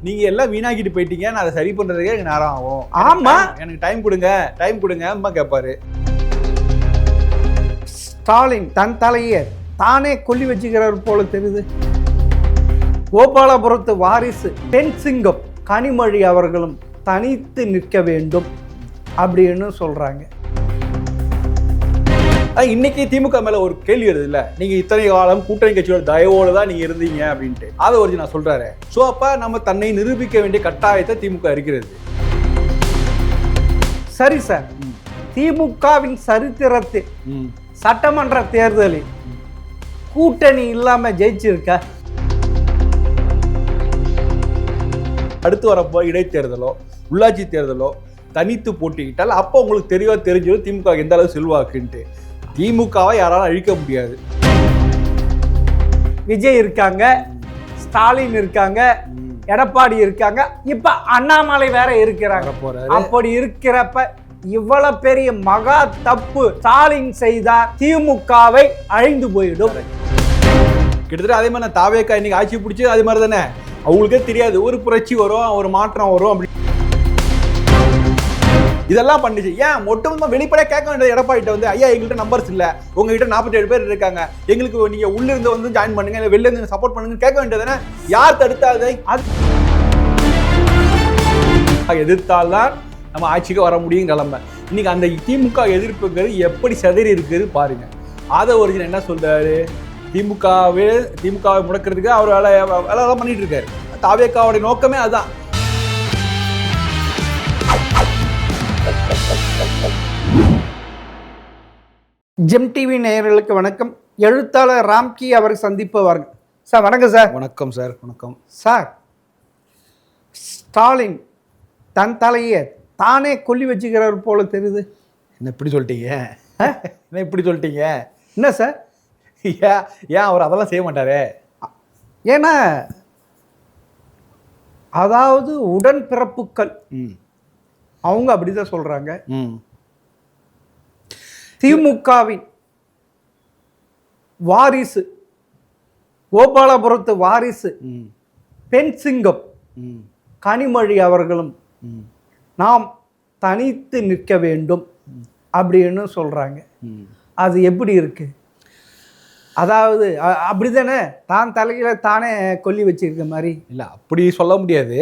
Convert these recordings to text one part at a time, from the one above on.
நீங்க எல்லாம் வீணாக்கிட்டு போயிட்டீங்க, நான் அதை சரி பண்றதுக்கே எனக்கு நேரம் ஆகும். ஆமா, எனக்கு டைம் கொடுங்க கேட்பாரு. ஸ்டாலின் தன் தலையை தானே கொல்லி வச்சுக்கிறார் போல தெரியுது. கோபாலபுரத்து வாரிசு தென்சிங்கம் கனிமொழி அவர்களும் தனித்து நிற்க வேண்டும் அப்படின்னு சொல்றாங்க. இன்னைக்கு திமுக மேல ஒரு கேள்வி வருது இல்ல, நீங்க இத்தனை காலம் கூட்டணி கட்சியோட தயவோடு தான் நீங்க இருந்தீங்க அப்படின்ட்டு. அதை ஒரு நான் சொல்றாரு. சோ அப்ப நம்ம தன்னை நிரூபிக்க வேண்டிய கட்டாயத்தை திமுக இருக்கிறது. சரி சார், திமுகவின் சரித்திரத்தில் சட்டமன்ற தேர்தலில் கூட்டணி இல்லாம ஜெயிச்சிருக்க. அடுத்து வரப்போ இடைத்தேர்தலோ உள்ளாட்சி தேர்தலோ தனித்து போட்டிக்கிட்டால் அப்போ உங்களுக்கு தெரிஞ்சிடும் திமுக எந்த அளவு செல்வாக்குன்ட்டு. திமுகவை யாராலும் அழிக்க முடியாது. விஜய் இருக்காங்க, ஸ்டாலின் இருக்காங்க, எடப்பாடி இருக்காங்க, இப்ப அண்ணாமலை வேற இருக்கிறாங்க. அப்படி இருக்கிறப்ப இவ்வளவு பெரிய மகா தப்பு ஸ்டாலின் செய்தார், திமுகவை அழிந்து போயிடும். கிட்டத்தட்ட அதே மாதிரி தாவேக்கா இன்னைக்கு ஆட்சி பிடிச்சி அதே மாதிரி தானே. அவங்களுக்கே தெரியாது ஒரு புரட்சி வரும், ஒரு மாற்றம் வரும் அப்படி இதெல்லாம் பண்ணிச்சு. ஏன் ஒட்டுமொத்தமா வெளிப்படையா கேட்க வேண்டியது எடப்பாடிட்ட வந்து, ஐயா எங்கள்கிட்ட நம்பர்ஸ் இல்ல, உங்ககிட்ட 47 பேர் இருக்காங்க, எங்களுக்கு நீங்க உள்ள இருந்து வந்து ஜாயின் பண்ணுங்க, இல்ல வெளில இருந்து சப்போர்ட் பண்ணுங்க கேட்க வேண்டியதுதானே. யார் தடுத்தாதை? எதிர்த்தால்தான் நம்ம ஆட்சிக்கு வர முடியும் கிளம்ப. இன்னைக்கு அந்த திமுக எதிர்ப்புங்கிறது எப்படி சதறி இருக்குது பாருங்க. அதை ஒரிஜினல் என்ன சொல்றாரு, திமுகவை முடக்கிறதுக்கு அவர் வேலை பண்ணிட்டு இருக்காரு. தாவேக்காவுடைய நோக்கமே அதுதான். ஜெம் டிவி நேயர்களுக்கு வணக்கம். எழுத்தாளர் ராம்கி அவரை சந்திப்பவார்கள். சார் வணக்கம் சார். வணக்கம் சார். வணக்கம் சார். ஸ்டாலின் தன் தலையை தானே கொல்லி வச்சுக்கிறார் போல தெரியுது. என்ன இப்படி சொல்லிட்டீங்க? என்ன சார்? ஏன் அவர் அதெல்லாம் செய்ய மாட்டாரு? ஏன்னா அதாவது உடன்பிறப்புகள் அவங்க அப்படிதான் சொல்றாங்க. திமுகவின் வாரிசு, கோபாலபுரத்து வாரிசு தென்சிங்கம் கனிமொழி அவர்களும் நாம் தனித்து நிற்க வேண்டும் அப்படின்னு சொல்றாங்க. அது எப்படி இருக்கு? அதாவது அப்படிதானே, தான் தலையில தானே கொல்லி வச்சிருக்க மாதிரி. இல்லை, அப்படி சொல்ல முடியாது.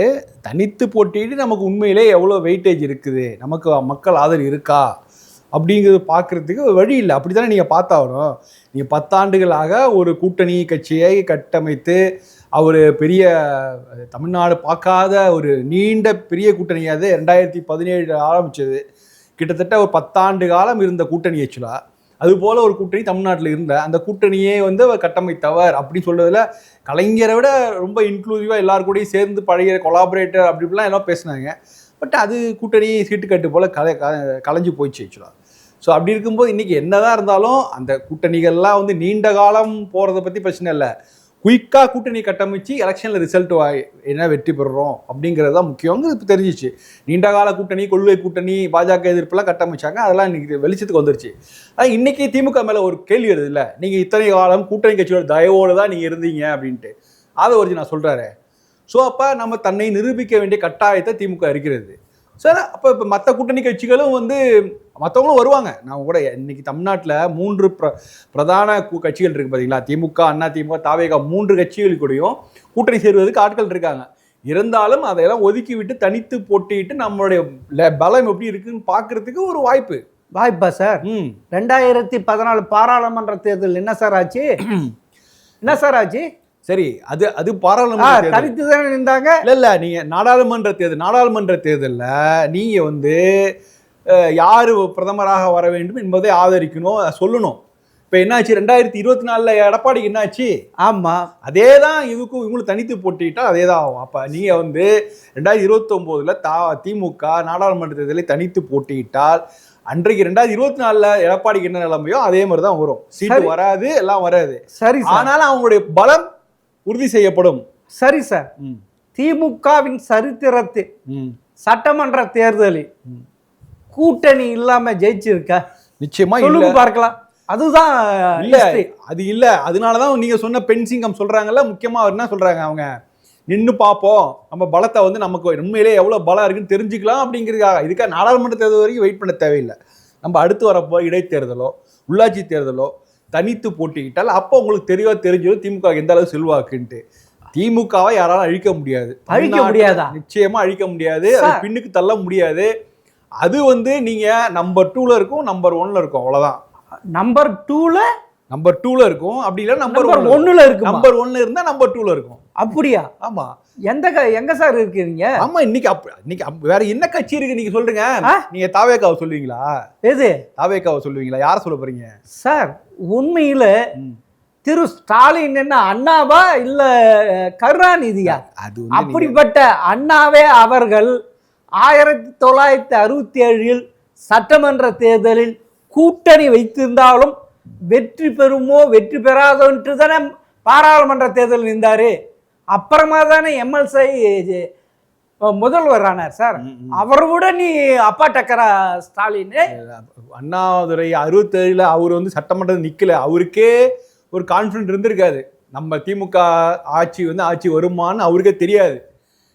தனித்து போட்டிட்டு நமக்கு உண்மையிலே எவ்வளோ வெயிட்டேஜ் இருக்குது, நமக்கு மக்கள் ஆதரவு இருக்கா அப்படிங்கிறது பார்க்குறதுக்கு வழி இல்லை. அப்படி தானே நீங்கள் பார்த்தாகணும். நீங்கள் 10 ஆண்டுகளாக ஒரு கூட்டணி கட்சியை கட்டமைத்து அவர் பெரிய தமிழ்நாடு பார்க்காத ஒரு நீண்ட பெரிய கூட்டணியாது 2017 ஆரம்பித்தது. கிட்டத்தட்ட ஒரு 10 ஆண்டு காலம் இருந்த கூட்டணி ஆக்சுவலாக. அதுபோல் ஒரு கூட்டணி தமிழ்நாட்டில் இருந்த அந்த கூட்டணியே வந்து அவர் கட்டமைத்தவர் அப்படின்னு சொல்கிறதுல கலைஞரை விட ரொம்ப இன்க்ளூசிவாக எல்லாருக்கூடையும் சேர்ந்து பழைய கொலாபரேட்டர் அப்படிலாம் எல்லாம் பேசினாங்க. பட் அது கூட்டணி சீட்டுக்கட்டு போல் கலைஞ்சு போயிடுச்சு ஆக்சுவலாக. ஸோ அப்படி இருக்கும்போது இன்றைக்கி என்னதான் இருந்தாலும் அந்த கூட்டணிகள்லாம் வந்து நீண்ட காலம் போகிறத பற்றி பிரச்சனை இல்லை. குயிக்காக கூட்டணி கட்டமைச்சு எலெக்ஷனில் ரிசல்ட் என்ன வெற்றி பெறுறோம் அப்படிங்கிறது தான் முக்கியம். இப்போ தெரிஞ்சிச்சு. நீண்டகால கூட்டணி, கொள்கை கூட்டணி, பாஜக எதிர்ப்புலாம் கட்டமைச்சாங்க. அதெல்லாம் இன்றைக்கி வெளிச்சத்துக்கு வந்துருச்சு. ஆனால் இன்றைக்கி திமுக மேலே ஒரு கேள்வி வருது இல்லை, நீங்கள் இத்தனை காலம் கூட்டணி கட்சியோட தயவோடு தான் நீங்கள் இருந்தீங்க அப்படின்ட்டு. அதை ஒரு நான் சொல்கிறாரு. ஸோ அப்போ நம்ம தன்னை நிரூபிக்க வேண்டிய கட்டாயத்தை திமுக இருக்கிறது. சார் அப்போ இப்போ மற்ற கூட்டணி கட்சிகளும் வந்து மற்றவங்களும் வருவாங்க. நான் கூட இன்னைக்கு தமிழ்நாட்டில் 3 பிரதான கட்சிகள் இருக்குது பார்த்தீங்களா, திமுக, அண்ணா திமுக, தாவேகா, 3 கட்சிகள் கூடயும் கூட்டணி சேருவதற்கு ஆட்கள் இருக்காங்க. இருந்தாலும் அதையெல்லாம் ஒதுக்கி விட்டு தனித்து போட்டிட்டு நம்மளுடைய பலம் எப்படி இருக்குன்னு பார்க்கறதுக்கு ஒரு வாய்ப்பா சார்? 2014 பாராளுமன்ற தேர்தல் என்ன சார் ஆச்சு? சரி, அது பாராளுமன்ற தனித்து தானே இருந்தாங்க. இல்ல நீங்க நாடாளுமன்ற தேர்தலில் நீங்க வந்து யார் பிரதமராக வர வேண்டும் என்பதை ஆதரிக்கணும், சொல்லணும். இப்போ என்னாச்சு 2024 எடப்பாடிக்கு என்னாச்சு? ஆமாம், அதே தான் இதுக்கும் இவங்களும் தனித்து போட்டிட்டால் அதே தான் ஆகும். அப்போ நீங்கள் வந்து 2029 திமுக நாடாளுமன்ற தேர்தலை தனித்து போட்டியிட்டால் அன்றைக்கு 2024 எடப்பாடிக்கு என்ன நிலைமையோ அதே மாதிரி தான் வரும். சீட்டு வராது, எல்லாம் வராது. சரி, ஆனாலும் அவங்களுடைய பலம் உறுதி செய்யப்படும். சரி சார். திமுகவின் சரித்திரத்தில் சட்டமன்ற தேர்தலில் கூட்டணி இல்லாம ஜெயிச்சிருக்க நிச்சயமா சொல்லுங்க பார்க்கலாம். அதுதான் இல்ல, அது இல்ல. அதனாலதான் நீங்க சொன்ன பெண் சிங்கம் சொல்றாங்கல்ல, முக்கியமா என்ன சொல்றாங்க, அவங்க நின்று பார்ப்போம், நம்ம பலத்தை வந்து நமக்கு உண்மையிலே எவ்வளோ பலம் இருக்குன்னு தெரிஞ்சுக்கலாம் அப்படிங்கிறதுக்காக. இதுக்காக நாடாளுமன்ற தேர்தல் வரைக்கும் வெயிட் பண்ண தேவையில்லை. நம்ம அடுத்து வரப்போ இடைத்தேர்தலோ உள்ளாட்சி தேர்தலோ தனித்து போட்டிக்கிட்டால் அப்போ உங்களுக்கு தெரிஞ்சிடும் திமுக எந்த அளவு செல்வாக்குன்ட்டு. திமுகவை யாராலும் அழிக்க முடியாது. நிச்சயமா அழிக்க முடியாது. அது பின்னுக்கு தள்ள முடியாது. அது வந்து நீங்க நம்பர் 2ல இருக்கும், நம்பர் 1ல இருக்கும், அவ்வளவுதான். நம்பர் 2ல இருக்கும். அப்படி இல்ல நம்பர் 1ல இருக்கு. நம்பர் 1ல இருந்தா நம்பர் 2ல இருக்கும். அப்படியா? ஆமா. எங்க சார் இருக்கீங்க? ஆமா, இன்னைக்கு வேற என்ன கட்சி இருக்கு நீங்க சொல்லுங்க. நீங்க தாவேகாவை சொல்லுவீங்களா? எது தாவேகாவை சொல்லுவீங்களா? யார சொல்ல போறீங்க சார்? உண்மையில திரு ஸ்டாலின் என்ன அண்ணாவா இல்ல கருணாநிதியா? அப்படிப்பட்ட அண்ணாவே அவர்கள் 1967 சட்டமன்ற தேர்தலில் கூட்டணி வைத்திருந்தாலும் வெற்றி பெறுமோ வெற்றி பெறாதோன்ட்டு தானே பாராளுமன்ற தேர்தல் நின்றாரு. அப்புறமா தானே எம்எல்சி முதல்வர் ஆனார் சார். அவரோட நீ அப்பா டக்கரா ஸ்டாலின்? அண்ணாதுரை 67ல அவர் வந்து சட்டமன்றம் நிக்கல. அவருக்கே ஒரு கான்ஃபிடன்ட் இருந்திருக்காது. நம்ம திமுக ஆட்சி வருமானு அவருக்கே தெரியாது.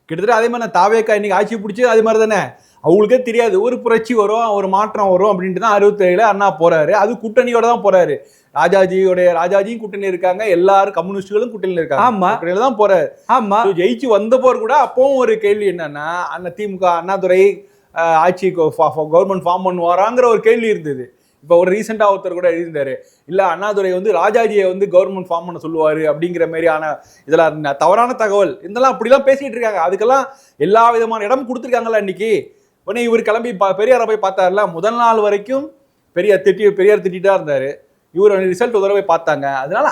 கிட்டத்தட்ட அதே மாதிரி நான் தாவேக்கா இன்னைக்கு ஆட்சி பிடிச்சி அதே மாதிரி தானே அவங்களுக்கே தெரியாது. ஒரு புரட்சி வரும், ஒரு மாற்றம் வரும் அப்படின்ட்டு தான் 67ல அண்ணா போறாரு. அது கூட்டணியோட தான் போறாரு. ராஜாஜியும் கூட்டணி இருக்காங்க, எல்லாரும் கம்யூனிஸ்டுகளும் கூட்டணியில் இருக்காங்க. ஆமா, கூட்டணியில தான் போறாரு. ஆமா, ஜெயிச்சு வந்த போர் கூட அப்பவும் ஒரு கேள்வி என்னன்னா, திமுக அண்ணாதுரை ஆட்சி கவர்மெண்ட் ஃபார்ம் பண்ணுவாராங்கிற ஒரு கேள்வி இருந்தது. இப்போ ஒரு ரீசெண்டாக ஒருத்தர் கூட எழுதியிருந்தாரு, இல்லை அண்ணாதுரை வந்து ராஜாஜியை வந்து கவர்மெண்ட் ஃபார்ம் பண்ண சொல்லுவார் அப்படிங்கிற மாதிரியான இதெல்லாம் தவறான தகவல். இதெல்லாம் அப்படிலாம் பேசிகிட்டு இருக்காங்க. அதுக்கெல்லாம் எல்லா விதமான இடம் கொடுத்துருக்காங்கல்ல. இன்னைக்கு உடனே இவர் கிளம்பி பெரியாரை போய் பார்த்தாருல, முதல் நாள் வரைக்கும் பெரியார் திட்டிகிட்டா இருந்தார். இவர் ரிசல்ட் ஒரு தடவை பார்த்தாங்க. அதனால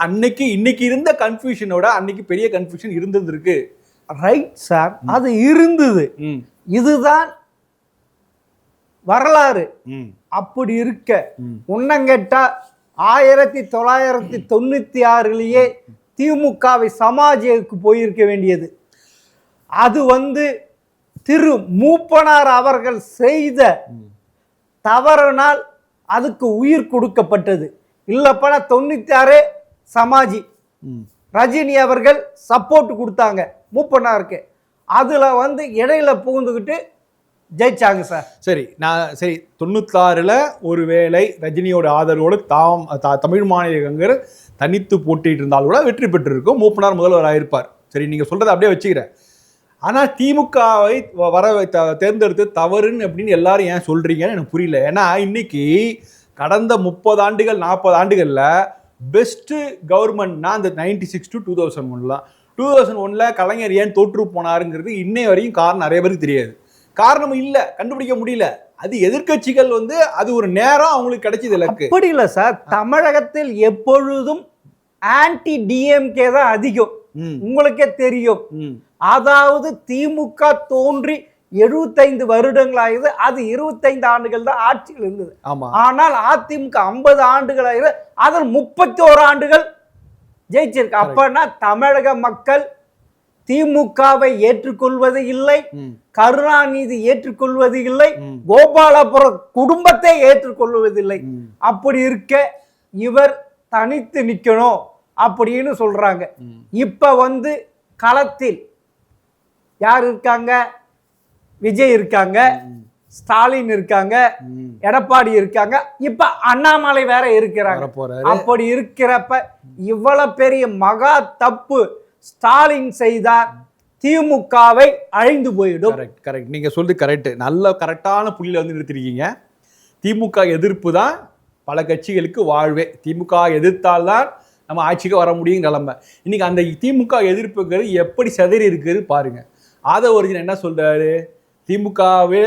இன்னைக்கு இருந்த கன்ஃபியூஷனோட அன்னைக்கு பெரிய கன்ஃபியூஷன் இருந்திருக்கு. ரைட் சார், அது இருந்தது. இதுதான் வரலாறு. அப்படி இருக்க உன்னங்கெட்டா 1996 திமுகவை சமாஜுக்கு போயிருக்க வேண்டியது. அது வந்து திரு மூப்பனார் அவர்கள் செய்த தவறினால் அதுக்கு உயிர் கொடுக்கப்பட்டது. இல்லப்பனா 96 சமாஜி ரஜினி அவர்கள் சப்போர்ட் கொடுத்தாங்க மூப்பனாருக்கு. அதுல வந்து இடையில புகுந்துக்கிட்டு ஜெயிச்சாங்க சார். சரி 96ல் ஒருவேளை ரஜினியோட ஆதரவோடு தமிழ் மாநில காங்கிரஸ் தனித்து போட்டிட்டு இருந்தாலும் கூட வெற்றி பெற்றிருக்கும், மூப்பனார் முதல்வர் ஆயிருப்பார். சரி, நீங்க சொல்றதை அப்படியே வச்சுக்கிறேன். ஆனால் திமுகவை தேர்ந்தெடுத்து தவறுன்னு அப்படின்னு எல்லாரும் ஏன் சொல்றீங்கன்னு எனக்கு புரியல. ஏன்னா இன்னைக்கு கடந்த 30 ஆண்டுகள் 40 ஆண்டுகளில் பெஸ்ட்டு கவர்மெண்ட்னா அந்த 96 to 2001 2001 கலைஞர் ஏன் தோற்று போனாருங்கிறது இன்னை வரையும் காரணம் நிறைய பேருக்கு தெரியாது. காரணம் இல்லை, கண்டுபிடிக்க முடியல. அது எதிர்கட்சிகள் வந்து அது ஒரு நேரம் அவங்களுக்கு கிடைச்சது இலக்கு. அப்படி இல்லை சார், தமிழகத்தில் எப்பொழுதும் ஆன்டி டிஎம்கே தான் அதிகம். உங்களுக்கே தெரியும். அதாவது திமுக தோன்றி 75 வருடங்களாகுது. அது 25 ஆண்டுகள் தான் ஆட்சியில் இருந்தது. ஆனால் அதிமுக 50 ஆண்டுகள் ஆகுது. அதில் 31 ஆண்டுகள் ஜெயிச்சிருக்கு. அப்பனா தமிழக மக்கள் திமுகவை ஏற்றுக்கொள்வது இல்லை, கருணாநிதி ஏற்றுக்கொள்வது இல்லை, கோபாலபுரம் குடும்பத்தை ஏற்றுக்கொள்வதில்லை. அப்படி இருக்க இவர் தனித்து நிக்கணும் அப்படின்னு சொல்றாங்க. இப்ப வந்து களத்தில் யார் இருக்காங்க? விஜய் இருக்காங்க, ஸ்டாலின் இருக்காங்க, எடப்பாடி இருக்காங்க, இப்ப அண்ணாமலை வேற இருக்கிறாங்க. அப்படி இருக்கிறப்ப இவ்வளவு பெரிய மகா தப்பு ஸ்டாலின் செய்தார், திமுகவை அழிந்து போயிடும். கரெக்ட், நீங்க சொல்றது கரெக்ட். நல்ல கரெக்டான புள்ளியில வந்து நிறுத்திருக்கீங்க. திமுக எதிர்ப்பு தான் பல கட்சிகளுக்கு வாழ்வே. திமுக எதிர்த்தால்தான் நம்ம ஆட்சிக்கு வர முடியும் நிலைமை. இன்னைக்கு அந்த திமுக எதிர்ப்புங்கிறது எப்படி சிதறி இருக்குது பாருங்க. ஒரிஜினல் என்ன சொல்றாரு? திமுகவை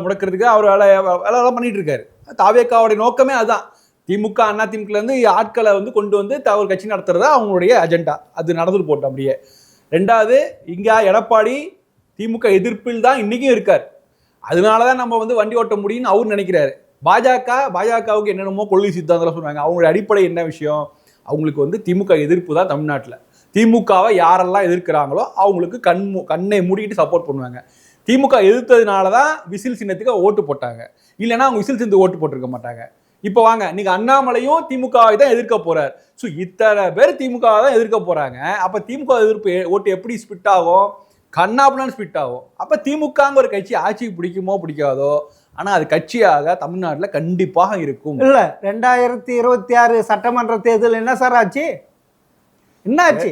முடக்கிறதுக்கு அவர் வேலை பண்ணிட்டு இருக்காரு. தாவேக்காவுடைய நோக்கமே அதுதான். திமுக அண்ணா திமுகல இருந்து ஆட்களை வந்து கொண்டு வந்து ஒரு கட்சி நடத்துறதா அவங்களுடைய அஜெண்டா. அது நடந்துட்டு போட்டோம் அப்படியே. ரெண்டாவது, இங்க எடப்பாடி திமுக எதிர்ப்பில் தான் இன்னைக்கும் இருக்கார். அதனாலதான் நம்ம வந்து வண்டி ஓட்ட முடியும்னு அவர் நினைக்கிறாரு. பாஜகவுக்கு என்னென்னமோ கொள்கை சித்தாந்தம் சொல்றாங்க. அவங்களுடைய அடிப்படை என்ன விஷயம்? அவங்களுக்கு வந்து திமுக எதிர்ப்பு தான். தமிழ்நாட்டில் திமுகவை யாரெல்லாம் எதிர்க்கிறாங்களோ அவங்களுக்கு கண்ணை மூடிக்கிட்டு சப்போர்ட் பண்ணுவாங்க. திமுக எதிர்த்ததுனால தான் விசில் சின்னத்துக்கு ஓட்டு போட்டாங்க. இல்லைன்னா அவங்க விசில் சின்னத்துக்கு ஓட்டு போட்டிருக்க மாட்டாங்க. இப்போ வாங்க நீங்க அண்ணாமலையும் திமுகவை தான் எதிர்க்க போறார். ஸோ இத்தனை பேர் திமுகவை தான் எதிர்க்க போறாங்க. அப்ப திமுக எதிர்ப்பு ஓட்டு எப்படி ஸ்பிட் ஆகும்? கண்ணாப்புனான்னு ஸ்பிட் ஆகும். அப்ப திமுகங்க ஒரு கட்சி ஆட்சிக்கு பிடிக்குமோ பிடிக்காதோ, ஆனா அது கட்சியாக தமிழ்நாட்டில் கண்டிப்பாக இருக்கும். இல்ல 2026 சட்டமன்ற தேர்தல் என்ன சார் ஆச்சு? என்ன ஆச்சு?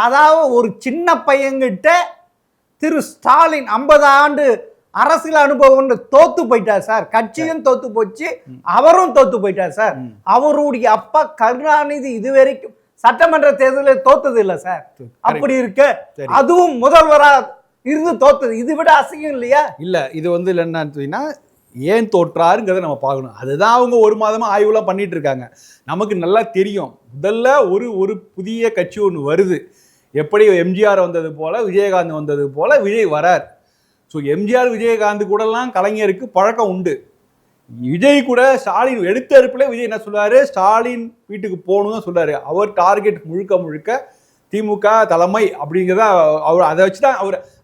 அதாவது ஒரு சின்ன பையன்கிட்ட திரு ஸ்டாலின் 50 ஆண்டு அரசியல் அனுபவம் தோத்து போயிட்டார் சார். கட்சியும் தோத்து போச்சு, அவரும் தோத்து போயிட்டார் சார். அவருடைய அப்பா கருணாநிதி இதுவரைக்கும் சட்டமன்ற தேர்தலில் தோத்தது இல்லை சார். அப்படி இருக்க அதுவும் முதல்வரா இருந்து தோத்தது, இது விட அசிங்கம் இல்லையா? இல்ல இது வந்து என்னன்னா ஏன் தோற்றாருங்கிறத நம்ம பார்க்கணும். அதுதான் அவங்க ஒரு மாதமா ஆய்வுலாம் பண்ணிட்டு இருக்காங்க. நமக்கு நல்லா தெரியும். முதல்ல ஒரு புதிய கட்சி ஒன்று வருது. எப்படி எம்ஜிஆர் வந்தது போல, விஜயகாந்த் வந்தது போல விஜய் வரார். ஸோ எம்ஜிஆர் விஜயகாந்த் கூடலாம் கலைஞருக்கு பழக்கம் உண்டு. விஜய் கூட ஸ்டாலின் எடுத்த அறுப்பில் விஜய் என்ன சொல்றாரு? ஸ்டாலின் வீட்டுக்கு போகணும்னு சொல்றாரு. அவர் டார்கெட் முழுக்க திமுக தலைமை அப்படிங்கிறத அவர் அதை வச்சு தான்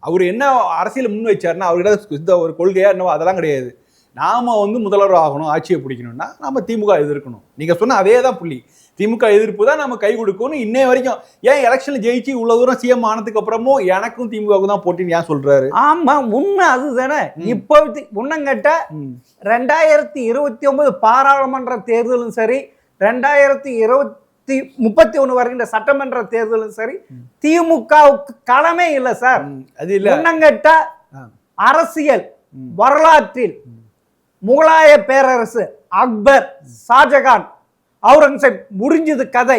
அவர் என்ன அரசியல் முன் வச்சாருன்னா, அவர்கிட்ட இந்த ஒரு கொள்கையா என்னவோ அதெல்லாம் கிடையாது. நாம வந்து முதல்வர் ஆகணும், ஆட்சியை பிடிக்கணும்னா நம்ம திமுக எதிர்க்கணும். நீங்க சொன்ன அதே தான் புள்ளி. திமுக எதிர்ப்பு தான் நம்ம கை கொடுக்கணும். இன்னைய வரைக்கும் ஏன் எலெக்ஷன்ல ஜெயிச்சு இவ்வளவு தூரம் சிஎம் ஆனதுக்கு அப்புறமும் எனக்கும் திமுகவுக்கு தான் போட்டின்னு ஏன் சொல்றாரு? ஆமா, உண்மை அதுதானே. இப்போ உன்னங்கட்ட 2029 பாராளுமன்ற தேர்தலும் சரி, 2031 வருகின்ற சட்டமன்ற தேர்தலும் சரி, திமுகவுக்கு களமே இல்லை சார். அது இல்ல. உன்னங்கட்ட அரசியல் வரலாற்றில் முகலாய பேரரசு அக்பர், ஷாஜகான், அவுரங்கசீப் முடிஞ்சது கதை.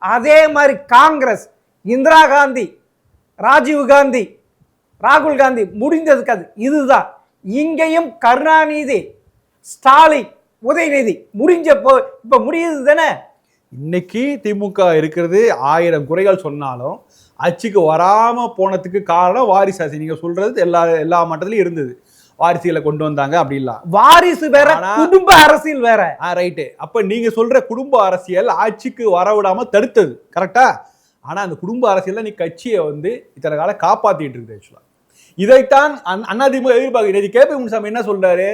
அதே மாதிரி காங்கிரஸ், இந்திரா காந்தி, ராஜீவ் காந்தி, ராகுல் காந்தி முடிந்தது கதை. இதுதான் இங்கேயும் கருணாநிதி, ஸ்டாலின், உதயநிதி முடிஞ்சப்போ இப்ப முடியுது தானே. இன்னைக்கு திமுக இருக்கிறது 1000 குறைகள் சொன்னாலும் ஆட்சிக்கு வராம போனதுக்கு காரணம் வாரிசு அரசியல். நீங்க சொல்றது எல்லா மட்டத்திலயும் இருந்தது. வாரிசுகளை கொண்டு வந்தாங்க அப்படிலாம். வாரிசு வேற, குடும்ப அரசியல் வேற. ரைட்டு. அப்ப நீங்க சொல்ற குடும்ப அரசியல் ஆட்சிக்கு வரவிடாம தடுத்தது கரெக்டா? ஆனா அந்த குடும்ப அரசியல் நீ கட்சியை வந்து இத்தனை காலம் காப்பாத்திட்டு இருக்கு. ஆக்சுவலா இதைத்தான் அதிமுக எதிர்பார்க்கிறது. கேபி முனுசாமி என்ன சொல்றாரு?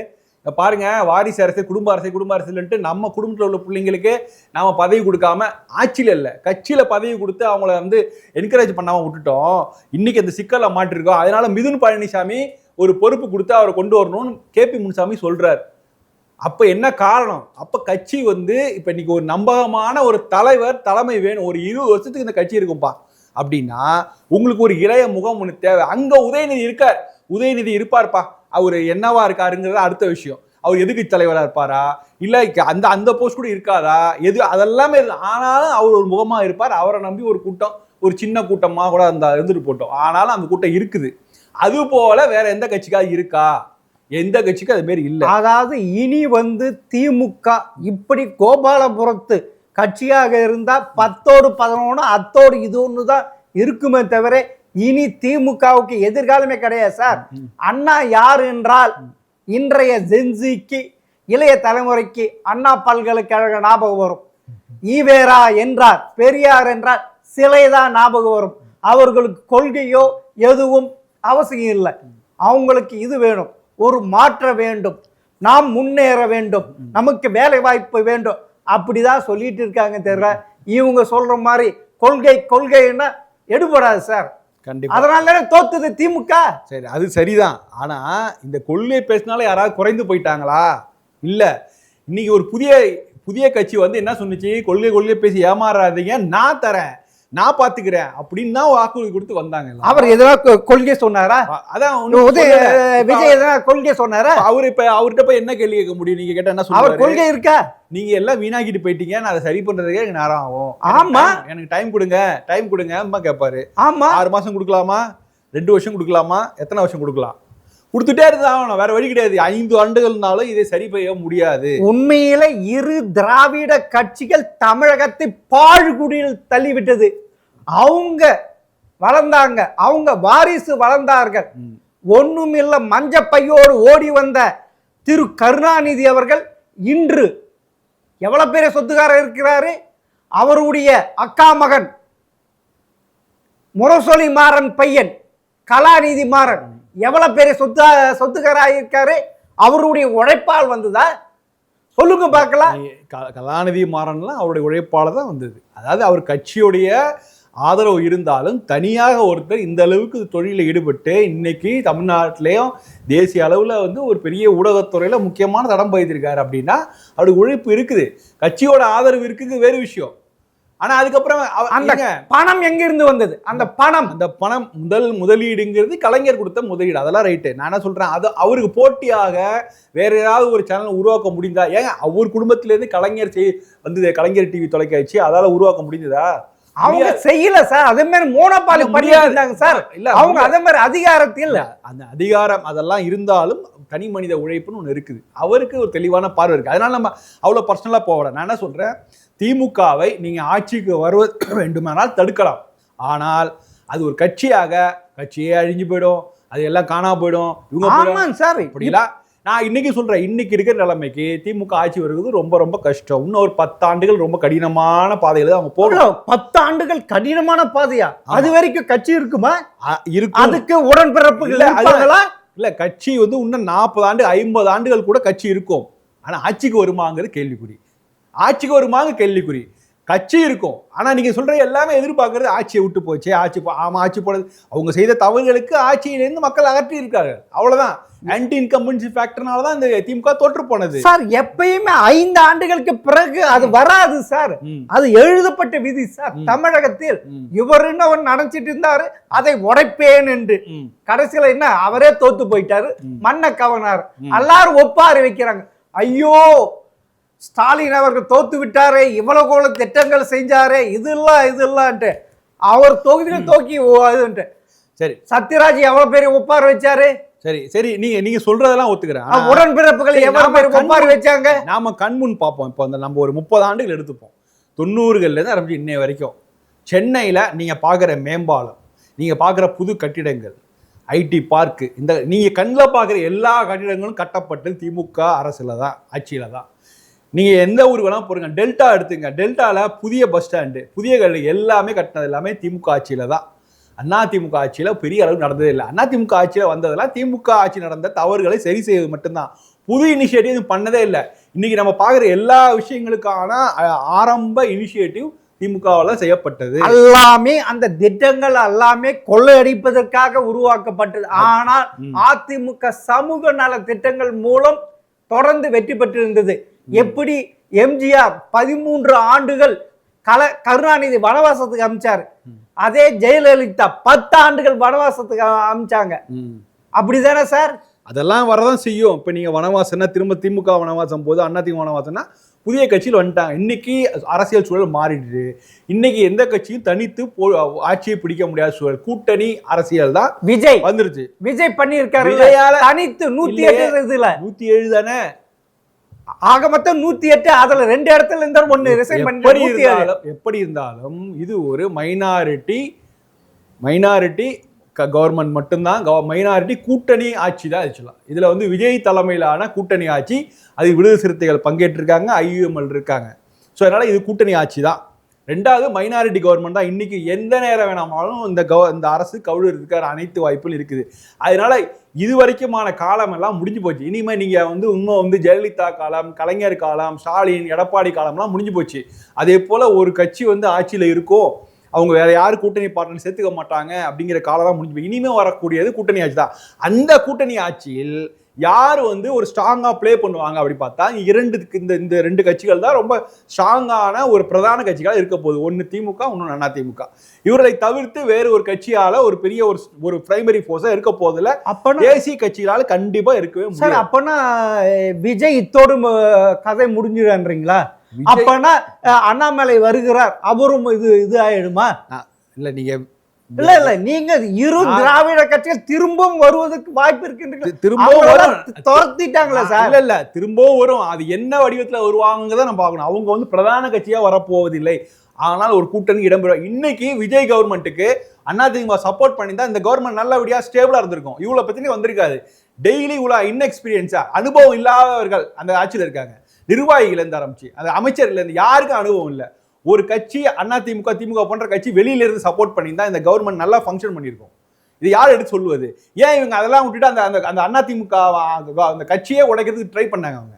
பாருங்க, வாரிசு அரசியல், குடும்ப அரசியல் நம்ம குடும்பத்தில் உள்ள பிள்ளைங்களுக்கு நாம பதவி கொடுக்காம, ஆட்சியில இல்ல கட்சியில பதவி கொடுத்து அவங்கள வந்து என்கரேஜ் பண்ணாம விட்டுட்டோம். இன்னைக்கு அந்த சிக்கலை மாற்றிருக்கோம். அதனால மிதுன் பழனிசாமி ஒரு பொறுப்பு கொடுத்து அவரை கொண்டு வரணும்னு கேபி முனுசாமி சொல்றாரு. அப்ப என்ன காரணம்? அப்ப கட்சி வந்து இப்ப இன்னைக்கு ஒரு நம்பகமான ஒரு தலைவர், தலைமை வேணும். ஒரு 20 வருஷத்துக்கு இந்த கட்சி இருக்கும்பா அப்படின்னா உங்களுக்கு ஒரு இளைய முகம் ஒன்று தேவை. அங்க உதயநிதி இருக்கார். உதயநிதி இருப்பார்ப்பா. அவர் என்னவா இருக்காருங்கிறது அடுத்த விஷயம். அவர் எதுக்கு தலைவராக இருப்பாரா, இல்லை அந்த போஸ்ட் கூட இருக்காதா, எது அதெல்லாமே. ஆனாலும் அவர் ஒரு முகமா இருப்பார். அவரை நம்பி ஒரு கூட்டம், ஒரு சின்ன கூட்டமாக கூட அந்த இருந்துட்டு போட்டோம். ஆனாலும் அந்த கூட்டம் இருக்குது. அது போல வேற எந்த கட்சிக்காக இருக்கா? எந்த கட்சிக்கும் அது மாரி இல்லை. அதாவது இனி வந்து திமுக இப்படி கோபாலபுரத்து கட்சியாக இருந்தா 10ஓடு 11 அத்தோடு இது ஒன்று தான் இருக்குமே தவிர இனி திமுகவுக்கு எதிர்காலமே கிடையாது சார். அண்ணா யார் என்றால் இன்றைய ஜென்சிக்கு, இளைய தலைமுறைக்கு அண்ணா பல்கலைக்கழக ஞாபகம் வரும். ஈவேரா என்றார், பெரியார் என்றார் சிலைதான் ஞாபகம் வரும். அவர்களுக்கு கொள்கையோ எதுவும் அவசியம் இல்லை. அவங்களுக்கு இது வேணும், ஒரு மாற்ற வேண்டும், நாம் முன்னேற வேண்டும், நமக்கு வேலை வாய்ப்பு வேண்டும், அப்படிதான் சொல்லிட்டு இருக்காங்க. தெரியல இவங்க சொல்ற மாதிரி கொள்கைன்னா எடுபடாது சார். கண்டிப்பா. அதனால தோத்துது திமுக. சரி, அது சரிதான். ஆனா இந்த கொள்கை பேசினால யாராவது குறைந்து போயிட்டாங்களா? இல்ல. இன்னைக்கு ஒரு புதிய கட்சி வந்து என்ன சொன்னுச்சு? கொள்கை பேசி ஏமாறாதீங்க, நான் தரேன், நான் பாத்துக்கிறேன் அப்படின்னு தான் வாக்குறுதி கொடுத்து வந்தாங்க. அவர் எதனா கொள்கை சொன்னாரா? அதான் விஜய் எதனா கொள்கை சொன்னாரா? அவர்கிட்ட போய் என்ன கேள்வி கேட்க முடியும்? நீங்க கேட்டா என்ன சொல்லுவாரு? கொள்கை இருக்கா? நீங்க எல்லாம் வீணாக்கிட்டு போயிட்டீங்க, நான் அதை சரி பண்றதுக்கே எனக்கு நேரம் ஆகும். ஆமா, எனக்கு டைம் கொடுங்க கேட்பாரு. ஆமா, 6 மாசம் கொடுக்கலாமா, 2 வருஷம் கொடுக்கலாமா, எத்தனை வருஷம் கொடுக்கலாம்? கொடுத்துட்டே இருந்தாகணும், வேற வழி கிடையாது. 5 ஆண்டுகள்னாலும் இதை சரி செய்ய முடியாது. உண்மையில இரு திராவிட கட்சிகள் தமிழகத்தை பாழ்குடியில் தள்ளிவிட்டது. அவங்க வளர்ந்தாங்க, அவங்க வாரிசு வளர்ந்தார்கள். ஒண்ணும் இல்ல, மஞ்ச பையோடு ஓடி வந்த திரு கருணாநிதி அவர்கள் இன்று எவ்வளவு பேர் சொத்துக்காரர் இருக்கிறாரு. அவருடைய அக்கா மகன் முரசொலி மாறன் பையன் கலாநிதி மாறன் எவ்வளவு பேர் சொத்துக்காராக இருக்காரு. அவருடைய உழைப்பால் வந்ததா? சொல்லுங்க பார்க்கலாம். கலாநிதி மாறன்லாம் அவருடைய உழைப்பால தான் வந்தது. அதாவது அவர் கட்சியுடைய ஆதரவு இருந்தாலும் தனியாக ஒருத்தர் இந்த அளவுக்கு தொழிலில் ஈடுபட்டு இன்னைக்கு தமிழ்நாட்டிலையும் தேசிய அளவில் வந்து ஒரு பெரிய ஊடகத்துறையில் முக்கியமான தடம் பதித்திருக்காரு அப்படின்னா அவருடைய உழைப்பு இருக்குது, கட்சியோட ஆதரவு இருக்குது, வேறு விஷயம். ஆனா அதுக்கப்புறம் அந்த பணம் எங்க இருந்து வந்தது? அந்த பணம் முதலீடுங்கிறது கலைஞர் கொடுத்த முதலீடு, அதெல்லாம் ரைட்டு. நான் என்ன சொல்றேன், அது அவருக்கு போட்டியாக வேற ஏதாவது ஒரு சேனல் உருவாக்க முடிந்தா? ஏங்க அவர் குடும்பத்திலேருந்து கலைஞர் வந்தது, கலைஞர் டிவி தொலைக்காட்சி, அதால உருவாக்க முடிந்ததா? அவங்க செய்யல சார். அதே மாதிரி மோனோபாலி பண்ணியாங்க சார். இல்ல அவங்க அதே மாதிரி அதிகாரத்தில் அந்த அதிகாரம் அதெல்லாம் இருந்தாலும் தனி மனித உழைப்புன்னு ஒன்று இருக்குது. அவருக்கு ஒரு தெளிவான பார்வை இருக்கு. அதனால நம்ம அவ்வளோ பர்சனலாக போகல. நான் என்ன சொல்றேன், திமுகவை நீங்க ஆட்சிக்கு வருவது வேண்டுமானால் தடுக்கலாம். ஆனால் அது ஒரு கட்சியே அழிஞ்சு போயிடும், அது எல்லாம் காணாம போயிடும். இவங்க சார் அப்படிலாம் நான் இன்னைக்கு சொல்றேன், இன்னைக்கு இருக்கிற நிலைமைக்கு திமுக ஆட்சி வருவது ரொம்ப ரொம்ப கஷ்டம். இன்னும் ஒரு 10 ஆண்டுகள் ரொம்ப கடினமான பாதையில அவங்க போகலாம். 10 ஆண்டுகள் கடினமான பாதையா? அது வரைக்கும் கட்சி இருக்குமா? இருக்கும். அதுக்கு உடன்பிறப்புகள் இல்ல, கட்சி வந்து இன்னும் 40 ஆண்டு 50 ஆண்டுகள் கூட கட்சி இருக்கும். ஆனா ஆட்சிக்கு வருமாங்கிறது கேள்விக்குறி. கட்சி இருக்கும். ஆனா நீங்க சொல்ற எல்லாமே எதிர்பார்க்கறது ஆட்சியை விட்டு போச்சு, ஆட்சி போனது, அவங்க செய்த தவறுகளுக்கு ஆட்சியிலிருந்து மக்கள் அகற்றி இருக்காங்க, அவ்வளவுதான். ஆன்டி இன்கம்பன்சி ஃபேக்டர்னால தான் இந்த திமுக தோற்று போனது சார். எப்பயுமே 5 ஆண்டுகளுக்கு பிறகு அது வராது சார். அது எழுதப்பட்ட விதி சார். தமிழகத்தில் இவர் என்ன நினைச்சிட்டு இருந்தாரு, அதை உடைப்பேன் என்று. கடைசியில என்ன, அவரே தோத்து போயிட்டாரு, மண்ணை கவனாரு. எல்லாரும் ஒப்பாரி வைக்கிறாங்க, ஐயோ ஸ்டாலின் அவர்கள் தோத்து விட்டாரே, இவ்வளவு கோல திட்டங்கள் செஞ்சாரே, இதெல்லாம் அவர் தொகுதியில தோக்கி. சரி, சத்யராஜ் எவ்வளவு பேர் ஒப்பாரி வச்சாரு. சரி நீங்க சொல்றதெல்லாம் ஒத்துக்கிறேன். உடன்பிறப்புகள் எவ்வளவு பேர் ஒப்பாரி வச்சாங்க. நாம கண்முன் பார்ப்போம். இப்போ நம்ம ஒரு 30 ஆண்டுகள் எடுத்துப்போம். 90கள்ல இருந்து ஆரம்பிச்சு இன்னைய வரைக்கும் சென்னையில நீங்க பாக்குற மேம்பாலம், நீங்க பாக்குற புது கட்டிடங்கள், ஐடி பார்க்கு, இந்த நீங்க கண்ணில் பாக்குற எல்லா கட்டிடங்களும் கட்டப்பட்டது திமுக அரசுல தான், ஆட்சியில தான். நீங்க எந்த ஊருக்கு வேணா போறீங்க, டெல்டா எடுத்துங்க, டெல்டால புதிய பஸ் ஸ்டாண்டு, புதிய கல்வி எல்லாமே கட்டினது எல்லாமே திமுக ஆட்சியில தான். அதிமுக ஆட்சியில பெரிய அளவு நடந்ததே இல்லை. அதிமுக ஆட்சியில வந்ததெல்லாம் திமுக ஆட்சி நடந்த தவறுகளை சரி செய்வது மட்டும்தான். புது இனிஷியேட்டிவ் பண்ணதே இல்லை. இன்னைக்கு நம்ம பார்க்குற எல்லா விஷயங்களுக்கான ஆரம்ப இனிஷியேட்டிவ் திமுகவால் செய்யப்பட்டது. எல்லாமே அந்த திட்டங்கள் எல்லாமே கொள்ளையடிப்பதற்காக உருவாக்கப்பட்டது. ஆனால் அதிமுக சமூக நல திட்டங்கள் மூலம் தொடர்ந்து வெற்றி பெற்றிருந்தது. எப்படி எம்ஜிஆர் 13 ஆண்டுகள் கருணாநிதி வனவாசத்துக்கு அமைச்சாரு, அதே ஜெயலலிதா 10 ஆண்டுகள் வனவாசத்துக்கு அமைச்சாங்க. அப்படிதானே சார்? அதெல்லாம் வரதான் செய்யும். இப்ப நீங்க வனவாசம்னா திரும்ப திமுக வனவாசம் போது, அதிமுக வனவாசம்னா புதிய கட்சியில் வந்துட்டாங்க. இன்னைக்கு அரசியல் சூழல் மாறிடுது. இன்னைக்கு எந்த கட்சியும் தனித்து ஆட்சியை பிடிக்க முடியாத சூழல், கூட்டணி அரசியல் தான் விஜய் வந்துருச்சு. விஜய் பண்ணியிருக்காரு தனித்து 108 இதுல 107 தானே, ஆக மொத்தம் 108. அதுல 2 இடத்துல இருந்தா ஒண்ணு ரிசைன் பண்ணி. எப்படி இருந்தாலும் இது ஒரு மைனாரிட்டி கவர்மெண்ட் மட்டும்தான், மைனாரிட்டி கூட்டணி ஆட்சி தான் சொல்லலாம். இதுல வந்து விஜய் தலைமையிலான கூட்டணி ஆட்சி, அது விடுதலை சிறுத்தைகள் பங்கேற்றிருக்காங்க, IUML இருக்காங்க. ஸோ அதனால இது கூட்டணி ஆட்சி தான். 2வது மைனாரிட்டி கவர்மெண்ட் தான். இன்னைக்கு எந்த நேரம் வேணாலும் இந்த அரசு கவிழ்றதுக்கான அனைத்து வாய்ப்புகள் இருக்குது. அதனால இது வரைக்குமான காலம் எல்லாம் முடிஞ்சு போச்சு. இனிமே நீங்க இன்னும் ஜெயலலிதா காலம், கலைஞர் காலம், ஸ்டாலின், எடப்பாடி காலம்லாம் முடிஞ்சு போச்சு. அதே போல ஒரு கட்சி ஆட்சியில இருக்கும், அவங்க வேற யாரும் கூட்டணி பார்ட்னர் சேர்த்துக்க மாட்டாங்க அப்படிங்கிற காலம் தான் முடிஞ்சு போய். இனிமே வரக்கூடியது கூட்டணி ஆட்சி தான். அந்த கூட்டணி ஆட்சியில் யார் ஒரு ஸ்ட்ராங்கா பிளே பண்ணுவாங்க அப்படி பார்த்தா இந்த 2 கட்சிகள் தான் ரொம்ப ஸ்ட்ராங்கான ஒரு பிரதான கட்சிகளாக இருக்க போகுது. ஒன்று திமுக, இன்னொன்று அதிமுக. இவர்களை தவிர்த்து வேறு ஒரு கட்சியால ஒரு பெரிய ஒரு பிரைமரி போர்ஸா இருக்க போதில்லை. அப்ப தேசிய கட்சிகளால கண்டிப்பா இருக்கவே முடியாது. அப்பனா விஜய் இத்தோடு கதை முடிஞ்சிடுறீங்களா? அப்பனா அண்ணாமலை வருகிறார், அவரும் இது ஆயிடுமா? இல்ல நீங்க இல்ல நீங்க இரு திராவிட கட்சிகள் திரும்பவும் வருவதற்கு வாய்ப்பு இருக்கு. திரும்பவும் துரத்திட்டாங்களா சார்? இல்ல திரும்பவும் வரும். அது என்ன வடிவத்துல வருவாங்கதான் நம்ம பார்க்கணும். அவங்க பிரதான கட்சியா வரப்போவதில்லை. ஆனால் ஒரு கூட்டணி இடம்பெறும். இன்னைக்கு விஜய் கவர்மெண்ட்டுக்கு அதிமுக சப்போர்ட் பண்ணி தான் இந்த கவர்மெண்ட் நல்லபடியா ஸ்டேபிளா இருந்திருக்கும். இவ்வளவு பத்தி வந்திருக்காது. டெய்லி இவ்வளவு இன்எக்ஸ்பீரியன்ஸா, அனுபவம் இல்லாதவர்கள் அந்த ஆட்சியில் இருக்காங்க. நிர்வாகிகள் இருந்து ஆரம்பிச்சு அந்த அமைச்சர்கள் இருந்து யாருக்கும் அனுபவம் இல்லை. ஒரு கட்சி அதிமுக, திமுக போன்ற கட்சி வெளியில இருந்து சப்போர்ட் பண்ணி தான் இந்த கவர்மெண்ட் நல்லா ஃபங்க்ஷன் பண்ணியிருக்கும். இது யார் எடுத்து சொல்லுவது? ஏன் இவங்க அதெல்லாம் விட்டுட்டு அந்த அதிமுக அந்த கட்சியே உடைக்கிறதுக்கு ட்ரை பண்ணாங்க அவங்க?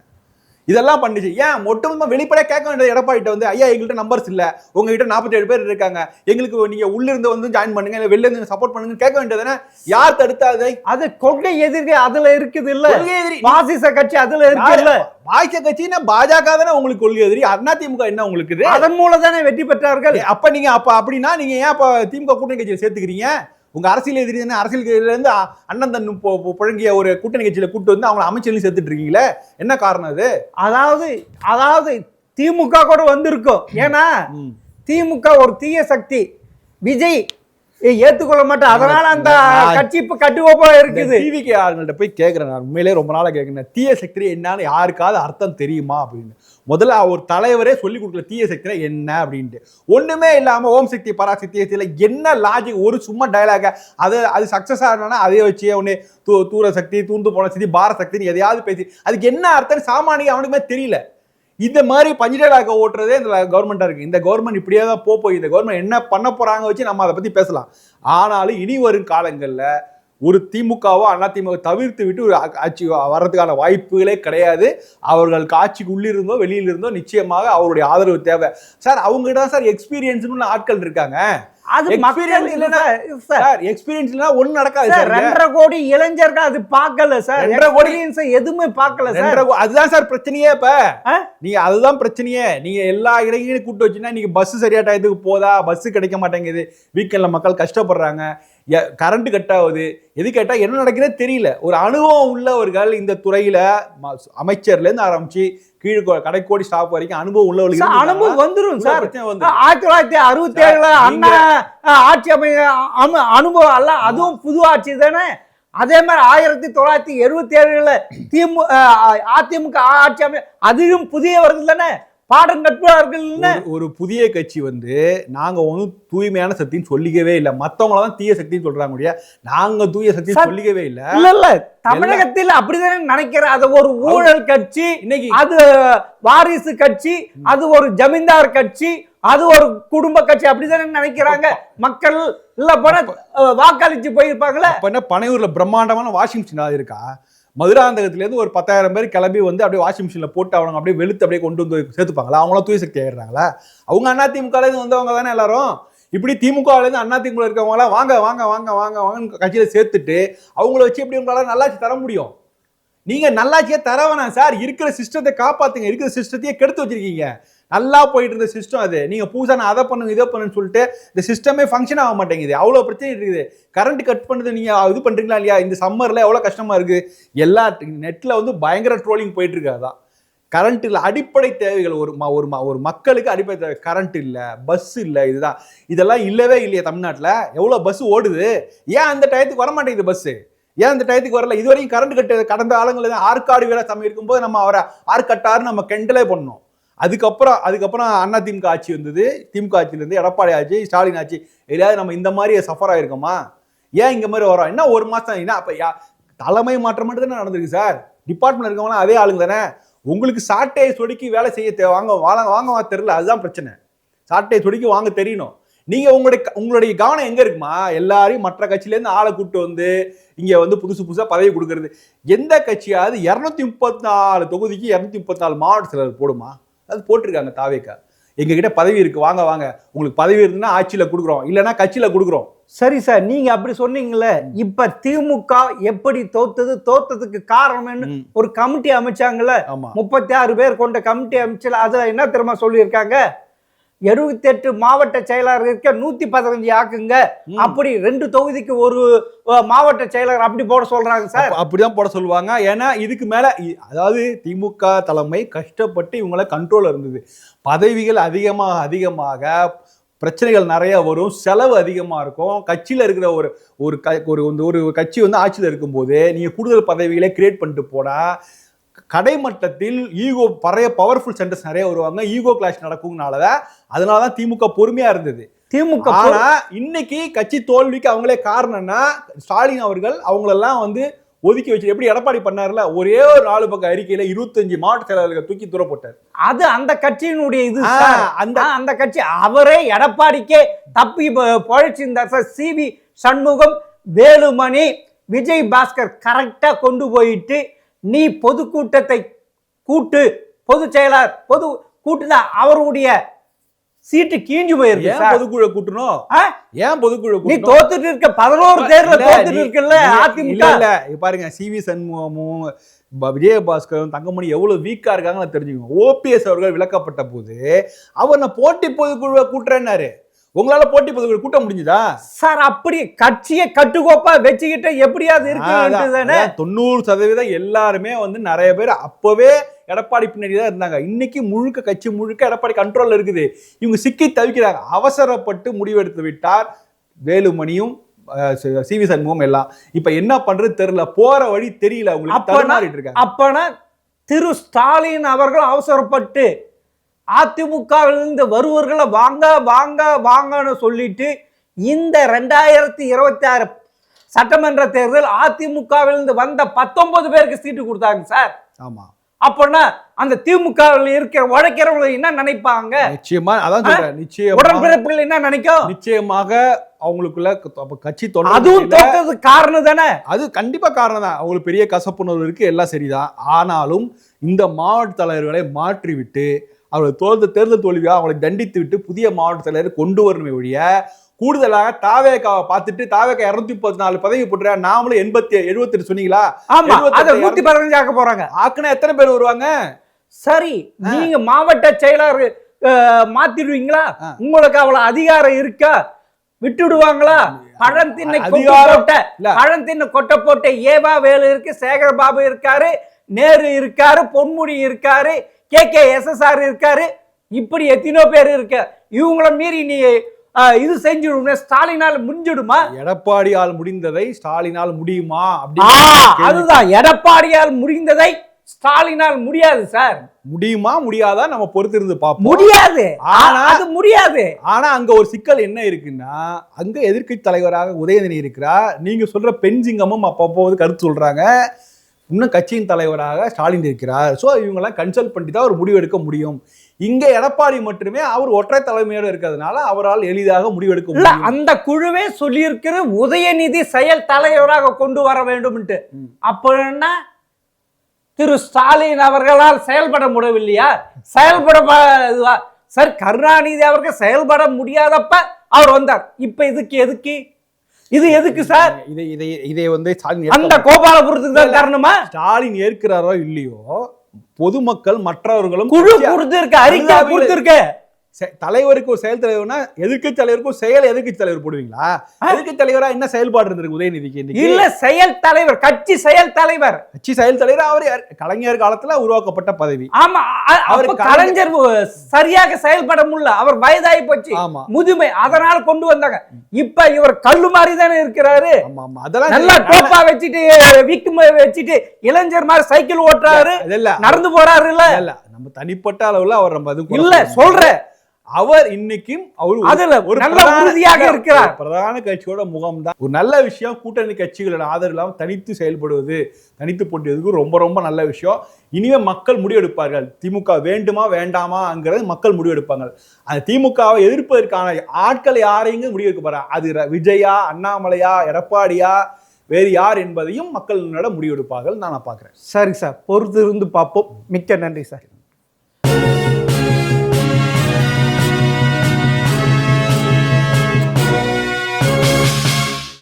இதெல்லாம் பண்ணுச்சு. ஏன் ஒட்டுமொத்தமா வெளிப்படையா கேட்க வேண்டிய எடப்பாடிட்ட வந்து, ஐயா எங்கள்கிட்ட நம்பர்ஸ் இல்ல, உங்ககிட்ட 47 பேர் இருக்காங்க, எங்களுக்கு நீங்க உள்ள இருந்து வந்து ஜாயின் பண்ணுங்க, இல்ல வெளில இருந்து சப்போர்ட் பண்ணுங்க கேட்க வேண்டியதுதானே? யார் தடுத்தாது? அது கொள்கை எதிரி அதுல இருக்குது இல்ல, கொள்கை எதிரி பாசிச கட்சி அதுல இருக்கு இல்ல. பாஜக கட்சினா பாஜக தானே உங்களுக்கு கொள்கை எதிரி. அதிமுக என்ன உங்களுக்கு? அதன் மூலம் தானே வெற்றி பெற்றார்கள். அப்ப நீங்க அப்படின்னா நீங்க ஏன் அப்ப திமுக கூட்டணி கட்சியில சேர்த்துக்கிறீங்க? உங்க அரசியல் எதிரி தானே. அரசியல் இருந்து அண்ணன் தன் புழங்கிய ஒரு கூட்டணி கட்சியில கூட்டு வந்து அவங்க அமைச்சர்கள் சேர்த்துட்டு இருக்கீங்களே, என்ன காரணம் அது? அதாவது திமுக கூட வந்திருக்கும். ஏன்னா திமுக ஒரு தீய சக்தி, விஜய் ஏத்துக்கொள்ள மாட்டேன், அதனால அந்த கட்சி இப்ப கட்டுக்கோப்பா இருக்குது. டிவிக்கு ஆளுங்கள்ட்ட போய் கேட்கிறேன், நான் உண்மையிலே ரொம்ப நாளா கேட்கிறேன், தீய சக்தி என்னன்னு யாருக்காவது அர்த்தம் தெரியுமா அப்படின்னு. முதல்ல ஒரு தலைவரே சொல்லி கொடுக்கல தீய சக்தி என்ன அப்படின்ட்டு. ஒண்ணுமே இல்லாம ஓம் சக்தி பராசக்தி என்ன லாஜிக், ஒரு சும்மா டயலாக அது சக்சஸ் ஆகணும்னா அதை வச்சு உடனே தூர சக்தி, தூண்டு போன சக்தி, பார சக்தின்னு எதையாவது பேசி அதுக்கு என்ன அர்த்தம் சாமானிய அவனுக்குமே தெரியல. இந்த மாதிரி பஞ்சடேலாக ஓட்டுறதே இந்த கவர்மெண்டா இருக்கு. இந்த கவர்மெண்ட் இப்படியே தான் போய் இந்த கவர்மெண்ட் என்ன பண்ண போறாங்க வச்சு நம்ம அதை பத்தி பேசலாம். ஆனாலும் இனி வரும் காலங்கள்ல ஒரு திமுகவோ அதிமுக தவிர்த்து விட்டு ஒரு ஆட்சி வர்றதுக்கான வாய்ப்புகளே கிடையாது. அவர்களுக்கு ஆட்சிக்கு உள்ளிருந்தோ வெளியிலிருந்தோ நிச்சயமாக அவருடைய ஆதரவு தேவை. சார் அவங்ககிட்ட தான் சார் எக்ஸ்பீரியன்ஸ்னு ஆட்கள் இருக்காங்க. அது எக்ஸ்பீரியன்ஸ் இல்லனா சார், எக்ஸ்பீரியன்ஸ் இல்லனா ஒண்ணு நடக்காது சார். 2.5 கோடி இளைஞர்கள் அது பார்க்கல சார், 2.5 கோடி எதுவுமே பார்க்கல சார். அதுதான் சார் பிரச்சனையே. இப்ப நீங்க அதுதான் பிரச்சனையே. நீங்க எல்லா இளைஞரையும் கூட்டு வச்சுன்னா நீங்க பஸ் சரியா டயத்துக்கு போதா, பஸ் கிடைக்க மாட்டேங்குது, வீக்கெண்ட்ல மக்கள் கஷ்டப்படுறாங்க, கரண்ட் கட் ஆகுது, எது கேட்டா என்ன நடக்குதே தெரியல. ஒரு அனுபவம் உள்ளவர்கள் இந்த துறையில அமைச்சர்ல இருந்து ஆரம்பிச்சு கீழ் கடைக்கோடி ஸ்டாப் வரைக்கும் அனுபவம் உள்ளவர்கள் அனுபவம் வந்துரும் சார். 1967 அண்ணா ஆட்சி அனுபவம் அல்ல, அதுவும் புது ஆட்சி தானே. அதே மாதிரி 1977 அதிமுக ஆட்சி அதிகம் புதியவர்கள் தானே, பாடம் கற்பார்கள். ஒரு புதிய கட்சி வந்து நாங்க ஒன்றும் தூய்மையான சக்தின்னு சொல்லிக்கவே இல்லை, மத்தவங்கள தான் தீய சக்தின்னு சொல்றாங்க, நாங்க தூய சக்தி சொல்லிக்கவே இல்லை. இல்ல தமிழகத்தில் அப்படிதானே நினைக்கிறேன். அது ஒரு ஊழல் கட்சி, இன்னைக்கு அது வாரிசு கட்சி, அது ஒரு ஜமீன்தார் கட்சி, அது ஒரு குடும்ப கட்சி, அப்படிதானே நினைக்கிறாங்க மக்கள். இல்ல போன வாக்களிச்சு போயிருப்பாங்களே. பனையூர்ல பிரம்மாண்டமான வாஷிங் மிஷின் இருக்கா? மதுராந்தகத்திலேருந்து ஒரு 10,000 பேர் கிளம்பி வந்து அப்படியே வாஷிங் மிஷினில் போட்டு அவங்க அப்படியே வெளுத்து அப்படியே கொண்டு வந்து சேர்த்துப்பாங்களா? அவங்களாம் தூய சக்தி ஆயிடுறாங்களா? அவங்க அதிமுகலேருந்து வந்தவங்க தானே எல்லாரும். இப்படி திமுகலேருந்து அதிமுக இருக்கவங்களாம் வாங்க வாங்க வாங்க வாங்க வாங்கன்னு கட்சியில் சேர்த்துட்டு அவங்கள வச்சு எப்படி உங்களால் நல்லாட்சி தர முடியும்? நீங்க நல்லாட்சியே தர வேணாம் சார், இருக்கிற சிஸ்டத்தை காப்பாத்துங்க. இருக்கிற சிஸ்டத்தையே கெடுத்து வச்சிருக்கீங்க. நல்லா போயிட்டு இருந்த சிஸ்டம் அது. நீங்க புதுசா நான் அதை பண்ணுங்க இதை பண்ணுன்னு சொல்லிட்டு இந்த சிஸ்டமே ஃபங்க்ஷன் ஆக மாட்டேங்குது. அவ்வளோ பிரச்சனை இருக்குது. கரண்ட் கட் பண்ணுறது நீங்க இது பண்றீங்களா இல்லையா? இந்த சம்மர்ல எவ்வளோ கஷ்டமா இருக்கு. எல்லா நெட்ல வந்து பயங்கர ட்ரோலிங் போயிட்டு இருக்கு. அதான் கரண்ட் இல்லை, அடிப்படை தேவைகள் ஒரு மக்களுக்கு அடிப்படை தேவை. கரண்ட் இல்லை, பஸ் இல்லை, இதுதான். இதெல்லாம் இல்லவே இல்லையா தமிழ்நாட்டில்? எவ்வளோ பஸ் ஓடுது? ஏன் அந்த டயத்துக்கு வர மாட்டேங்குது பஸ்ஸு? ஏன் அந்த டயத்துக்கு வரல? இதுவரையும் கரண்ட் கட்டு கடந்த காலங்களில் தான் ஆற்காடு வீராசாமி இருக்கும்போது நம்ம அவரை ஆற்கட்டாருன்னு நம்ம கெண்டலே பண்ணோம். அதுக்கப்புறம் அதிமுக ஆட்சி வந்தது. திமுக ஆட்சியிலேருந்து எடப்பாடி ஆட்சி, ஸ்டாலின் ஆட்சி, எதையாவது நம்ம இந்த மாதிரி சஃபர் ஆயிருக்கோமா? ஏன் இங்க மாதிரி வரோம்? என்ன ஒரு மாசம் என்ன அப்ப தலைமை மாற்றம் மட்டும் தானே நடந்திருக்கு சார். டிபார்ட்மெண்ட் இருக்கவங்களாம் அதே ஆளுங்க தானே. உங்களுக்கு சாட்டையை சொடுக்கி வேலை செய்ய வாங்க தெரியல, அதுதான் பிரச்சனை. சாட்டையை சொடுக்கி வாங்க தெரியணும். நீங்க உங்களுடைய கவனம் எங்க இருக்குமா? எல்லாரையும் மற்ற கட்சியிலேருந்து ஆளை கூப்பிட்டு வந்து இங்க வந்து புதுசா பதவி கொடுக்கறது. எந்த கட்சியாவது 234 தொகுதிக்கு 234 மாவட்ட செயலர் போடுமா? அது போட்டிருக்காங்க தாவேக்கா. எங்ககிட்ட பதவி இருக்கு, வாங்க வாங்க, உங்களுக்கு பதவி இருக்குன்னா ஆட்சியில கொடுக்குறோம், இல்லைன்னா கட்சியில கொடுக்குறோம். சரி சார், நீங்க அப்படி சொன்னீங்களே. இப்ப திமுக எப்படி தோத்ததுக்கு காரணம் ஒரு கமிட்டி அமைச்சாங்கல்ல, 36 பேர் கொண்ட கமிட்டி அமைச்சல. அதுல என்ன தெரியுமா சொல்லியிருக்காங்க? 78 மாவட்ட செயலாளர் இருக்க 115 ஆக்குங்க, அப்படி 2 தொகுதிக்கு ஒரு மாவட்ட செயலர் அப்படி போட சொல்றாங்க சார். அப்படிதான் போட சொல்லுவாங்க. ஏன்னா இதுக்கு மேல அதாவது திமுக தலைமை கஷ்டப்பட்டு இவங்கள கண்ட்ரோல் இருந்தது. பதவிகள் அதிகமாக பிரச்சனைகள் நிறைய வரும், செலவு அதிகமா இருக்கும். கட்சியில இருக்கிற ஒரு கட்சி வந்து ஆட்சியில் இருக்கும்போது நீங்க கூடுதல் பதவிகளை கிரியேட் பண்ணிட்டு போனா கடைமட்டத்தில் பவர்ஃபுல் சென்டர்ஸ் நிறைய வருவாங்க, ஈகோ கிளாஷ் நடக்கும்னாலதான். அதனாலதான் திமுக பொறுமையா இருந்தது. திமுக ஆனா இன்னைக்கு கட்சி தோல்விக்கு அவங்களே காரணம்னா ஸ்டாலின் அவர்கள் அவங்களெல்லாம் வந்து ஒதுக்கி வச்சு எப்படி எடப்பாடி பண்ணார்ல, ஒரே ஒரு 4 பக்கம் அறிக்கையில 25 மாவட்ட செயலாளர்கள் தூக்கி தூர போட்டார். அது அந்த கட்சியினுடைய இது. அந்த கட்சி அவரே எடப்பாடிக்கே தப்பி பழிச்சிருந்தார் சார். சிவி சண்முகம், வேலுமணி, விஜய் பாஸ்கர் கரெக்டா கொண்டு போயிட்டு நீ பொதுக்கூட்டத்தை கூட்டு, பொதுச் செயலர் பொது கூட்டுதான் அவருடைய சீட்டு கீஞ்சு போயிருக்கு ஏன் சார். பொதுக்குழு கூட்டணும்? ஆ? ஏன் பொதுக்குழு நீ கூட்டணும்? தோத்துட்டு இருக்க 11 தேர்தல இல்ல, தோத்துட்டு இருக்கல அதிமுக. இல்ல இங்க பாருங்க, சிவி சண்முகமும் விஜயபாஸ்கரும் தங்கமணி எவ்வளவு வீக்கா இருக்காங்கன்னு தெரிஞ்சுக்கோங்க. ஓபிஎஸ் அவர்கள் விளக்கப்பட்ட போது அவர் நான் போட்டி பொதுக்குழுவை கூட்டுறேன்னாரு. உங்களால போட்டி பொதுக்குழு கூட்ட முடிஞ்சுதா சார்? அப்படி கட்சியை கட்டுக்கோப்பா வச்சுக்கிட்டு எப்படியாவது இருக்கு. 90% எல்லாருமே வந்து நிறைய பேர் அப்பவே எடப்பாடி பின்னாடி தான் இருந்தாங்க. இன்னைக்கு முழுக்க கட்சி முழுக்க எடப்பாடி கண்ட்ரோல்ல இருக்குது. இவங்க சிக்கி தவிக்கிறாங்க. அவசரப்பட்டு முடிவெடுத்து விட்டார் வேலுமணியும் சிவி சண்முகம் எல்லாம். இப்ப என்ன பண்றது தெரியல, போற வழி தெரியல. அவங்களுக்கு தடுமாறிட்டு இருக்காங்க. அப்பனா திரு ஸ்டாலின் அவர்கள் அவசரப்பட்டு அதிமுகவிலிருந்து வருவர்களை வாங்க வாங்க வாங்கன்னு சொல்லிட்டு இந்த 2026 சட்டமன்ற தேர்தல் அதிமுகவிலிருந்து வந்த 19 பேருக்கு சீட்டு கொடுத்தாங்க சார். ஆமா. அப்பனா அந்த திமுகவில் இருக்கிற உழைக்கிறவங்க என்ன நினைப்பாங்க? நிச்சயமா அதான் சொல்றேன். நிச்சயமா உடன்பிறப்புகள் என்ன நினைக்கும்? நிச்சயமாக அவங்களுக்குள்ள கட்சி அதுவும் தோற்றது காரணம் தானே. அது கண்டிப்பா காரணம் தான். அவங்களுக்கு பெரிய கசப்புணர்வு இருக்கு, எல்லாம் சரிதான். ஆனாலும் இந்த மாவட்ட தலைவர்களை மாற்றி விட்டு அவர்கள் தேர்தல் தோல்வியாக அவங்களை தண்டித்து விட்டு புதிய மாவட்ட தலைவர் கொண்டு வரணுமே ஒழிய கூடுதலாக தாவேகாவை பார்த்துட்டு தாவேகா 214 பதவி போட்டுற நாமளும் 78 சொன்னீங்களா? ஆமா, அத 115 ஆக்க போறாங்க. ஆக்குனா எத்தனை பேர் வருவாங்க? சரி, நீங்க மாவட்ட செயலர் மாத்திடுவீங்களா? உங்களுக்கு அவ்வளவு அதிகாரம் இருக்கா? விட்டுடுவாங்களா? பழந்தின்னை கொட்டை போட்ட ஏவா வேலு இருக்கு, சேகர் பாபு இருக்காரு, நேரு இருக்காரு, பொன்முடி இருக்காரு, KKSSR இருக்காரு, இப்படி எத்தனோ பேர் இருக்கு. இவங்கள மீறி நீ இது செஞ்சிடுங்க. ஸ்டாலினால் முடிஞ்சிடுமா? எடப்பாடியால் முடிந்ததை ஸ்டாலினால் முடியுமா? அதுதான், எடப்பாடியால் முடிந்ததை ஸ்டாலினால் முடியாது சார். முடியுமா முடியாதா நம்ம பொறுத்திருந்து பார்ப்போம். முடியாது. ஆனா அது முடியாது. ஆனா அங்க ஒரு சிக்கல் என்ன இருக்குன்னா, அங்க எதிர்க்கட்சி தலைவராக உதயநிதி இருக்கிறார். நீங்க சொல்ற பெண் சிங்கமும் அப்பப்போ கருத்து சொல்றாங்க. இன்னும் கட்சியின் தலைவராக ஸ்டாலின் இருக்கிறார். ஸோ இவங்கெல்லாம் கன்சல்ட் பண்ணி தான் ஒரு முடிவெடுக்க முடியும். இங்க எடப்பாடி மட்டுமே அவர் ஒற்றை தலைமையோடு இருக்கிறதுனால அவரால் எளிதாக முடிவெடுக்க முடியும். அந்த குழுவே சொல்லியிருக்கிற உதயநிதி செயல் தலைவராக கொண்டு வர வேண்டும். அப்ப என்ன, திரு ஸ்டாலின் அவர்களால் செயல்பட முடியவில்லையா? சார், கருணாநிதி அவர்கள் செயல்பட முடியாதப்ப அவர் வந்தார். இப்ப எதுக்கு இது எதுக்கு சார்? இதை வந்து அந்த கோபாலபுரத்துக்கு தான் காரணமா? ஸ்டாலின் ஏற்கிறாரோ இல்லையோ, பொதுமக்கள் மற்றவர்களும் குழு கொடுத்திருக்க, அறிக்கை கொடுத்திருக்க. தலைவருக்கு ஒரு செயல் தலைவர்னா எதிர்க்கட்சி தலைவருக்கும் செயல் எதிர்க்கட்சி தலைவர் போடுவீங்களா? எதிர்க்கட்சி தலைவரா என்ன செயல்பாடு இருந்திருக்கு உதயநிதிக்கு? இல்ல, செயல் தலைவர், கட்சி செயல் தலைவர். கட்சி செயல் தலைவர் அவர் கலைஞர் காலத்துல உருவாக்கப்பட்ட பதவி. ஆமா, அவர் கலைஞர் சரியாக செயல்பட முடியல. அவர் வயதாகி போச்சு, முதுமை, அதனால கொண்டு வந்தாங்க. இப்ப இவர் கல்லு மாதிரி தானே இருக்கிறாரு. அதெல்லாம் நல்லா டோப்பா வச்சுட்டு வீக்கு வச்சுட்டு இளைஞர் மாதிரி சைக்கிள் ஓட்டுறாரு, நடந்து போறாரு. இல்ல நம்ம தனிப்பட்ட அளவுல அவர் நம்ம இல்ல சொல்றேன். அவர் இன்னைக்கும் ஒரு நல்ல உறுதியாக இருக்கிறார். பிரதான கட்சியோட முகம் தான். ஒரு நல்ல விஷயம். கூட்டணி கட்சிகளோட ஆதரவு இல்லாம தனித்து செயல்படுவது, தனித்து போட்டியதுக்கு ரொம்ப ரொம்ப நல்ல விஷயம். இனிமே மக்கள் முடிவெடுப்பார்கள். திமுக வேண்டுமா வேண்டாமாங்கிறது மக்கள் முடிவெடுப்பாங்க. அந்த திமுகவை எதிர்ப்பதற்கான ஆட்கள் யாரையும் முடிவெடுக்க போறாங்க. அது விஜயா, அண்ணாமலையா, எடப்பாடியா, வேறு யார் என்பதையும் மக்கள் முடிவெடுப்பார்கள். நான் பார்க்கிறேன். சரி சார், பொறுத்து இருந்து பார்ப்போம். மிக்க நன்றி சார்.